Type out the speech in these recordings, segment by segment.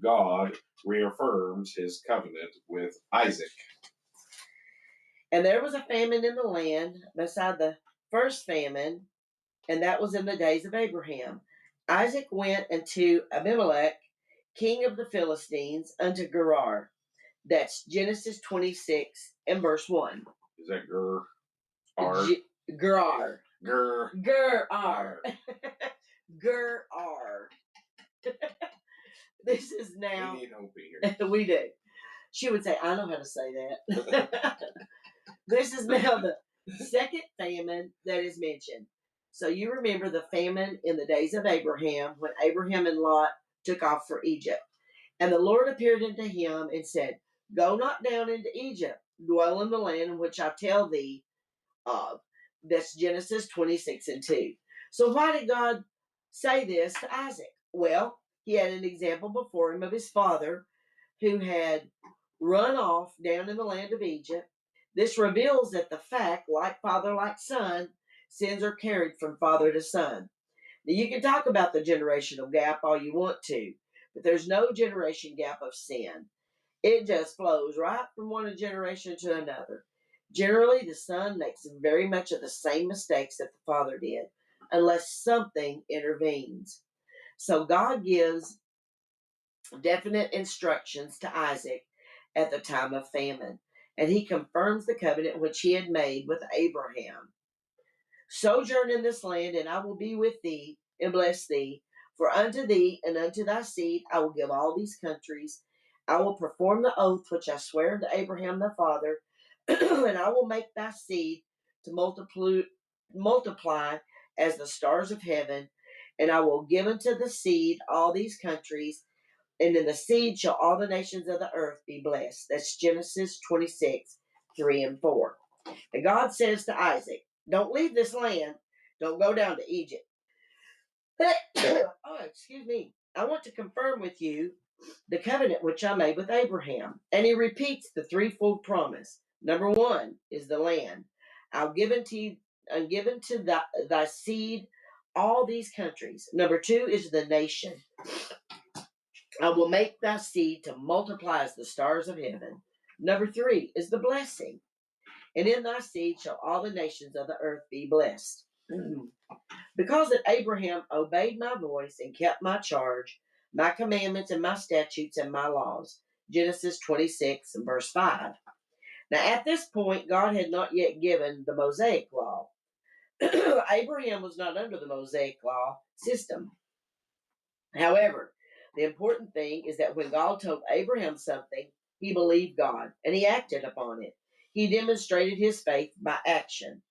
God reaffirms his covenant with Isaac. And there was a famine in the land beside the first famine, and that was in the days of Abraham. Isaac went unto Abimelech, king of the Philistines, unto Gerar. That's Genesis 26 and verse 1. Is that Ger? Gerar. Ger. Gerar. Gerar. This is now. We need Opie here. We do. She would say, I know how to say that. This is now the second famine that is mentioned. So you remember the famine in the days of Abraham, when Abraham and Lot took off for Egypt. And the Lord appeared unto him and said, Go not down into Egypt, dwell in the land in which I tell thee of. That's Genesis 26 and 2. So why did God say this to Isaac? Well, he had an example before him of his father who had run off down in the land of Egypt. This reveals that the fact, like father, like son, sins are carried from father to son. Now, you can talk about the generational gap all you want to, but there's no generation gap of sin. It just flows right from one generation to another. Generally, the son makes very much of the same mistakes that the father did, unless something intervenes. So God gives definite instructions to Isaac at the time of famine, and he confirms the covenant which he had made with Abraham. Sojourn in this land, and I will be with thee and bless thee. For unto thee and unto thy seed I will give all these countries. I will perform the oath which I sware unto Abraham thy father, and I will make thy seed to multiply as the stars of heaven, and I will give unto the seed all these countries, and in the seed shall all the nations of the earth be blessed. That's Genesis 26, 3 and 4. And God says to Isaac, don't leave this land. Don't go down to Egypt. Oh, excuse me. I want to confirm with you the covenant which I made with Abraham. And he repeats the threefold promise. Number one is the land. I'll give unto thy seed all these countries. Number two is the nation. I will make thy seed to multiply as the stars of heaven. Number three is the blessing. And in thy seed shall all the nations of the earth be blessed. Because that Abraham obeyed my voice and kept my charge, my commandments and my statutes and my laws. Genesis 26 and verse 5. Now at this point, God had not yet given the Mosaic law. Abraham was not under the Mosaic law system. However, the important thing is that when God told Abraham something, he believed God and he acted upon it. He demonstrated his faith by action.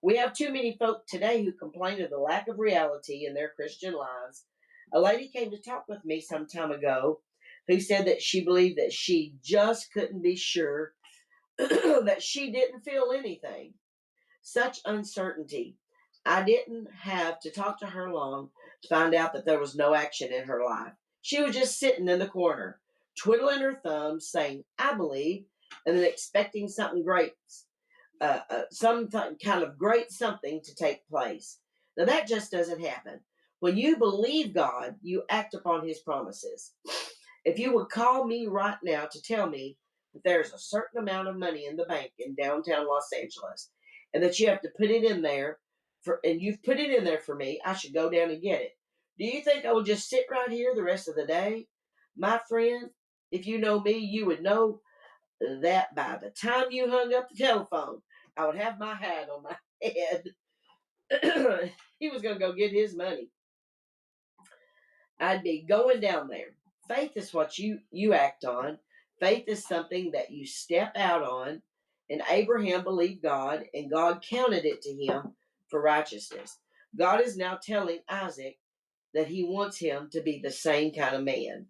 We have too many folk today who complain of the lack of reality in their Christian lives. A lady came to talk with me some time ago who said that she believed that she just couldn't be sure that she didn't feel anything. Such uncertainty. I didn't have to talk to her long to find out that there was no action in her life. She was just sitting in the corner, twiddling her thumbs, saying, I believe, and then expecting something great, some kind of great something to take place. Now, that just doesn't happen. When you believe God, you act upon his promises. If you would call me right now to tell me that there's a certain amount of money in the bank in downtown Los Angeles, and that you have to put it in there, and you've put it in there for me, I should go down and get it. Do you think I would just sit right here the rest of the day? My friend, if you know me, you would know that by the time you hung up the telephone, I would have my hat on my head. He was going to go get his money. I'd be going down there. Faith is what you act on. Faith is something that you step out on. And Abraham believed God, and God counted it to him for righteousness. God is now telling Isaac that he wants him to be the same kind of man.